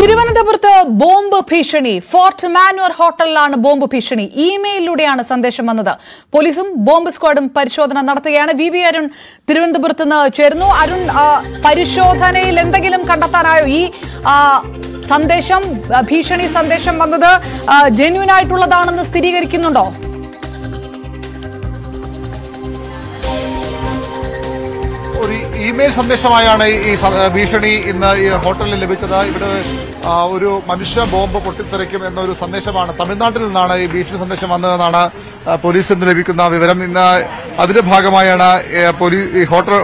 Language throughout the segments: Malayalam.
തിരുവനന്തപുരത്ത് ബോംബ് ഭീഷണി. ഫോർട്ട് മാനുവർ ഹോട്ടലിലാണ് ബോംബ് ഭീഷണി. ഇമെയിലിലൂടെയാണ് സന്ദേശം വന്നത്. പോലീസും ബോംബ് സ്ക്വാഡും പരിശോധന നടത്തുകയാണ്. വി അരുൺ തിരുവനന്തപുരത്ത് നിന്ന് ചേരുന്നു. അരുൺ, പരിശോധനയിൽ എന്തെങ്കിലും കണ്ടെത്താനായോ? ഈ സന്ദേശം, ഭീഷണി സന്ദേശം വന്നത് ജെന്യൂൻ ആയിട്ടുള്ളതാണെന്ന് സ്ഥിരീകരിക്കുന്നുണ്ടോ? ഒരു ഇമെയിൽ സന്ദേശമായാണ് ഈ ഭീഷണി ഇന്ന് ഈ ഹോട്ടലിൽ ലഭിച്ചത്. ഇവിടെ ഒരു മനുഷ്യ ബോംബ് പൊട്ടിത്തെറിക്കും എന്നൊരു സന്ദേശമാണ്. തമിഴ്നാട്ടിൽ നിന്നാണ് ഈ ഭീഷണി സന്ദേശം വന്നതെന്നാണ് പോലീസിൽ നിന്ന് ലഭിക്കുന്ന വിവരം. ഇന്ന് അതിന്റെ ഭാഗമായാണ് ഈ ഹോട്ടൽ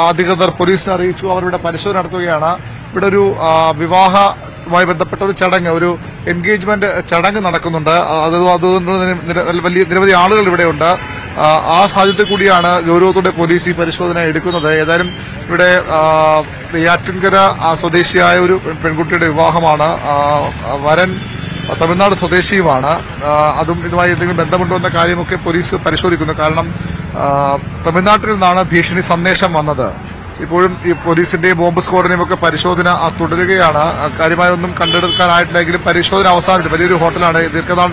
അധികൃതർ പോലീസിനെ അറിയിച്ചു. അവരുടെ പരിശോധന നടത്തുകയാണ്. ഇവിടെ ഒരു വിവാഹവുമായി ബന്ധപ്പെട്ട ഒരു ചടങ്ങ്, ഒരു എൻഗേജ്മെന്റ് ചടങ്ങ് നടക്കുന്നുണ്ട്. അതുകൊണ്ട് നിരവധി ആളുകൾ ഇവിടെയുണ്ട്. ആ സാഹചര്യത്തിൽ കൂടിയാണ് ഗൌരവത്തോടെ പോലീസ് ഈ പരിശോധന എടുക്കുന്നത്. ഏതായാലും ഇവിടെ നെയ്യാറ്റിൻകര സ്വദേശിയായ ഒരു പെൺകുട്ടിയുടെ വിവാഹമാണ്. വരൻ തമിഴ്നാട് സ്വദേശിയുമാണ്. അതും ഇതുമായി എന്തെങ്കിലും ബന്ധമുണ്ടോ എന്ന കാര്യമൊക്കെ പോലീസ് പരിശോധിക്കുന്നു. കാരണം തമിഴ്നാട്ടിൽ നിന്നാണ് ഭീഷണി സന്ദേശം വന്നത്. ഇപ്പോഴും ഈ പോലീസിന്റെയും ബോംബ് സ്ക്വാഡിന്റെയും ഒക്കെ പരിശോധന തുടരുകയാണ്. കാര്യമായൊന്നും കണ്ടെടുക്കാനായിട്ടില്ലെങ്കിലും പരിശോധന അവസാനിച്ചു. വലിയൊരു ഹോട്ടലാണ്, ദീർഘനാൾ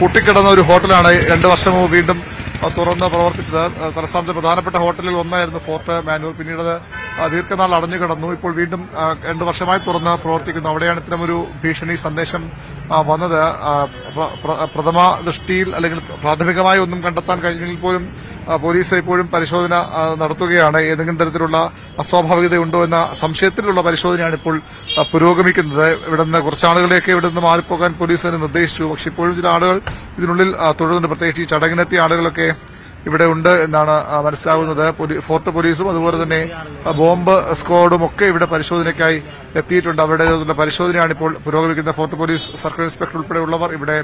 പൊട്ടിക്കിടന്ന ഒരു ഹോട്ടലാണ്. 2 വർഷം മുമ്പ് വീണ്ടും തുറന്ന് പ്രവർത്തിച്ചത്. തലസ്ഥാനത്തെ പ്രധാനപ്പെട്ട ഹോട്ടലിൽ ഒന്നായിരുന്നു ഫോർട്ട് മാനുവർ. പിന്നീട് ദീർഘനാൾ അടഞ്ഞു കിടന്നു. ഇപ്പോൾ വീണ്ടും 2 വർഷമായി തുറന്ന് പ്രവർത്തിക്കുന്നു. അവിടെയാണ് ഇത്തരമൊരു ഭീഷണി സന്ദേശം വന്നത്. പ്രഥമ ദൃഷ്ടിയിൽ അല്ലെങ്കിൽ പ്രാഥമികമായി ഒന്നും കണ്ടെത്താൻ കഴിഞ്ഞെങ്കിൽ പോലും പോലീസ് ഇപ്പോഴും പരിശോധന നടത്തുകയാണ്. ഏതെങ്കിലും തരത്തിലുള്ള അസ്വാഭാവികതയുണ്ടോ എന്ന സംശയത്തിലുള്ള പരിശോധനയാണ് ഇപ്പോൾ പുരോഗമിക്കുന്നത്. ഇവിടുന്ന് കുറച്ചാളുകളെയൊക്കെ ഇവിടുന്ന് മാറിപ്പോകാൻ പോലീസിന് നിർദ്ദേശിച്ചു. പക്ഷെ ഇപ്പോഴും ചില ആളുകൾ ഇതിനുള്ളിൽ തുടരുന്നുണ്ട്. പ്രത്യേകിച്ച് ഈ ചടങ്ങിനെത്തിയ ആളുകളൊക്കെ ഇവിടെ ഉണ്ട് എന്നാണ് മനസ്സിലാകുന്നത്. ഫോർട്ട് പോലീസും അതുപോലെ തന്നെ ബോംബ് സ്ക്വാഡും ഒക്കെ ഇവിടെ പരിശോധനയ്ക്കായി എത്തിയിട്ടുണ്ട്. അവരുടെ പരിശോധനയാണ് ഇപ്പോൾ പുരോഗമിക്കുന്നത്. ഫോർട്ട് പോലീസ് സർക്കിൾ ഇൻസ്പെക്ടർ ഉൾപ്പെടെയുള്ളവർ ഇവിടെ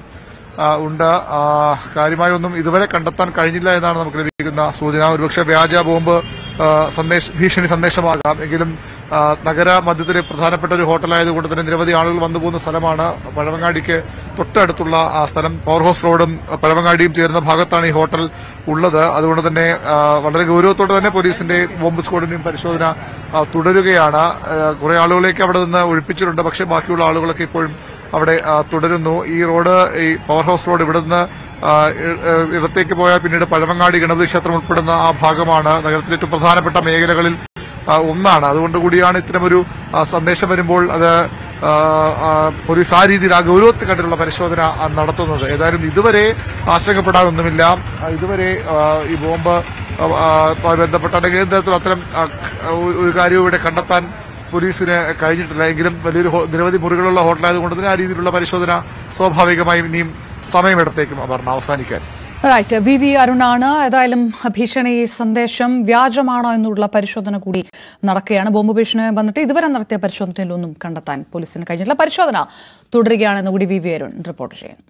ഉണ്ട്. കാര്യമായൊന്നും ഇതുവരെ കണ്ടെത്താൻ കഴിഞ്ഞില്ല എന്നാണ് നമുക്ക് ലഭിക്കുന്ന സൂചന. ഒരുപക്ഷെ വ്യാജ ബോംബ് ഭീഷണി സന്ദേശമാകാം. എങ്കിലും നഗര മധ്യത്തിലെ പ്രധാനപ്പെട്ട ഒരു ഹോട്ടലായതുകൊണ്ട് തന്നെ നിരവധി ആളുകൾ വന്നുപോകുന്ന സ്ഥലമാണ്. പഴവങ്ങാടിക്ക് തൊട്ടടുത്തുള്ള ആ സ്ഥലം, പവർ ഹൗസ് റോഡും പഴവങ്ങാടിയും ചേരുന്ന ഭാഗത്താണ് ഈ ഹോട്ടൽ ഉള്ളത്. അതുകൊണ്ട് തന്നെ വളരെ ഗൌരവത്തോടെ തന്നെ പോലീസിന്റെ ബോംബ് സ്ക്വാഡിന്റെയും പരിശോധന തുടരുകയാണ്. കുറെ ആളുകളേക്ക് അവിടെ നിന്ന് ഒഴിപ്പിച്ചിട്ടുണ്ട്. പക്ഷേ ബാക്കിയുള്ള ആളുകളൊക്കെ ഇപ്പോഴും അവിടെ തുടരുന്നു. ഈ റോഡ്, ഈ പവർ ഹൗസ് റോഡ് ഇവിടെ നിന്ന് ഇടത്തേക്ക് പോയാൽ പിന്നീട് പഴവങ്ങാടി ഗണപതി ക്ഷേത്രം ഉൾപ്പെടുന്ന ആ ഭാഗമാണ് നഗരത്തിലെ ഏറ്റവും പ്രധാനപ്പെട്ട മേഖലകളിൽ ഒന്നാണ്. അതുകൊണ്ട് കൂടിയാണ് ഇത്തരമൊരു സന്ദേശം വരുമ്പോൾ അത് പോലീസ് ആ രീതിയിൽ ആ ഗൌരവത്തിൽ കണ്ടിട്ടുള്ള പരിശോധന നടത്തുന്നത്. ഏതായാലും ഇതുവരെ ആശങ്കപ്പെടാനൊന്നുമില്ല. ഇതുവരെ ഈ ബോംബ് ബന്ധപ്പെട്ട അല്ലെങ്കിൽ ഏത് തരത്തിലും അത്തരം ഒരു കാര്യവും ഇവിടെ കണ്ടെത്താൻ പോലീസിന് കഴിഞ്ഞിട്ടില്ല. എങ്കിലും നിരവധി മുറികളുള്ള ഹോട്ടലായതുകൊണ്ട് തന്നെ ആ രീതിയിലുള്ള പരിശോധന സ്വാഭാവികമായും ഇനിയും സമയമെടുത്തേക്കും അവസാനിക്കാൻ. റൈറ്റ്, വി അരുണാണ്. ഏതായാലും ഭീഷണി സന്ദേശം വ്യാജമാണോ എന്നുള്ള പരിശോധന കൂടി നടക്കുകയാണ്. ബോംബ് ഭീഷണിയുമായി വന്നിട്ട് ഇതുവരെ നടത്തിയ പരിശോധനയിലൊന്നും കണ്ടെത്താൻ പോലീസിന് കഴിഞ്ഞിട്ടില്ല. പരിശോധന തുടരുകയാണെന്ന് കൂടി വി അരുൺ റിപ്പോർട്ട് ചെയ്യുന്നു.